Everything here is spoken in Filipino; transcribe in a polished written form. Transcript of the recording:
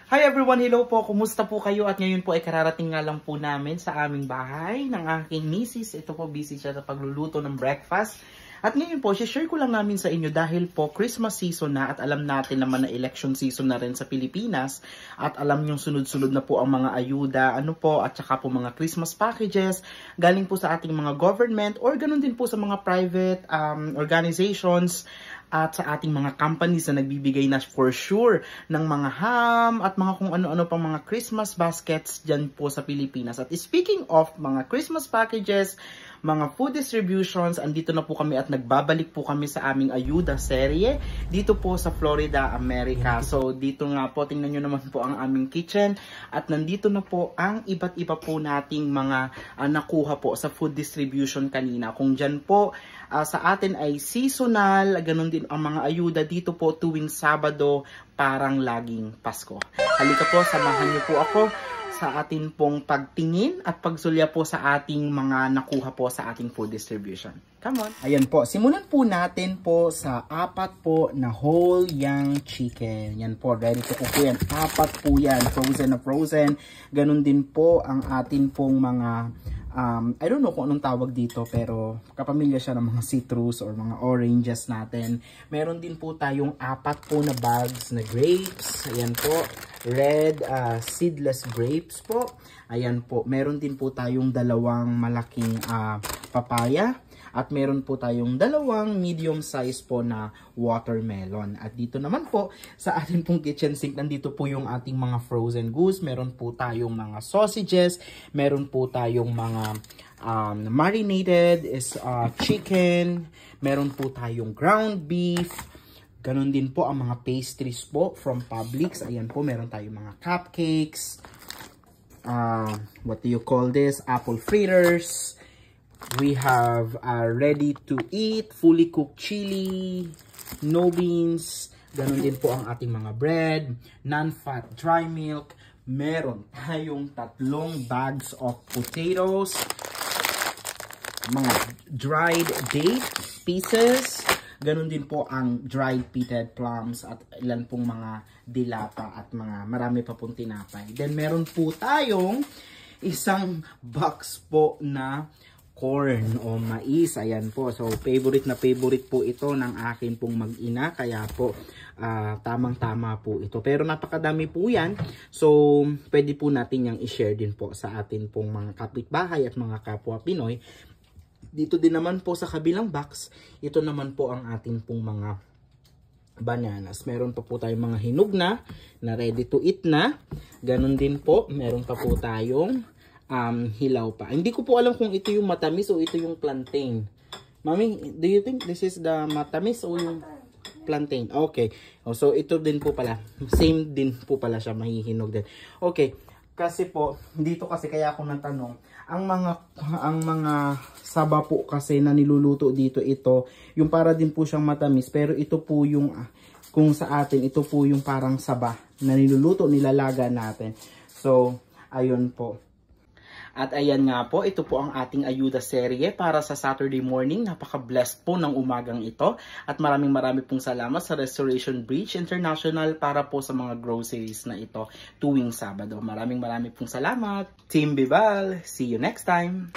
Hi everyone! Hello po! Kumusta po kayo? At ngayon po ay kararating nga lang po namin sa aming bahay ng aking misis. Ito po, busy siya sa pagluluto ng breakfast. At ngayon po, share ko lang namin sa inyo dahil po Christmas season na at alam natin naman na election season na rin sa Pilipinas. At alam nyo sunod-sunod na po ang mga ayuda, at saka po mga Christmas packages galing po sa ating mga government or ganun din po sa mga private organizations at sa ating mga companies na nagbibigay na for sure ng mga ham at mga kung ano-ano pang mga Christmas baskets dyan po sa Pilipinas. At speaking of mga Christmas packages, mga food distributions, andito na po kami at nagbabalik po kami sa aming ayuda serye dito po sa Florida, America. So dito nga po, tingnan nyo naman po ang aming kitchen at nandito na po ang iba't iba po nating mga nakuha po sa food distribution kanina. Kung dyan po sa atin ay seasonal, ganun din ang mga ayuda dito po tuwing Sabado, parang laging Pasko. Halika po, samahan niyo po ako sa atin pong pagtingin at pagsulya po sa ating mga nakuha po sa ating food distribution. Come on! Ayan po, simulan po natin po sa 4 po na whole young chicken. Yan po, ready to cook po yan. 4 po yan, frozen na frozen. Ganun din po ang atin pong mga I don't know kung anong tawag dito, pero kapamilya siya ng mga citrus or mga oranges natin. Meron din po tayong 4 po na bags na grapes. Ayan po, red seedless grapes po. Ayan po, meron din po tayong 2 malaking papaya. At meron po tayong 2 medium size po na watermelon. At dito naman po sa ating pong kitchen sink, nandito po yung ating mga frozen goods. Meron po tayong mga sausages. Meron po tayong mga marinated chicken. Meron po tayong ground beef. Ganon din po ang mga pastries po from Publix. Ayan po, meron tayong mga cupcakes. What do you call this? Apple fritters. We have ready to eat, fully cooked chili, no beans. Ganon din po ang ating mga bread, non-fat dry milk. Meron tayong 3 bags of potatoes, mga dried date pieces. Ganon din po ang dried pitted plums at ilan pong mga dilata at mga marami pa pong tinapay. Then meron po tayong 1 box po na corn o mais. Ayan po. So, favorite na favorite po ito ng akin pong mag-ina. Kaya po, tamang-tama po ito. Pero napakadami po yan. So, pwede po natin yung i-share din po sa atin pong mga kapitbahay at mga kapwa Pinoy. Dito din naman po sa kabilang box, ito naman po ang ating pong mga bananas. Meron pa po tayong mga hinog na ready to eat na. Ganon din po. Meron pa po tayong hilaw pa. Hindi ko po alam kung ito yung matamis o ito yung plantain. Mami, do you think this is the matamis o yung plantain? Okay. So, ito din po pala. Same din po pala siya. Mahihinog din. Okay. Kasi po, dito kasi kaya ako natanong, ang mga saba po kasi na niluluto dito, ito, yung para din po siyang matamis. Pero ito po yung, kung sa atin, ito po yung parang saba na niluluto, nilalaga natin. So, ayun po. At ayan nga po, ito po ang ating ayuda serye para sa Saturday morning. Napaka-blessed po ng umagang ito. At maraming pong salamat sa Restoration Bridge International para po sa mga groceries na ito tuwing Sabado. Maraming pong salamat. Team Bibal, see you next time!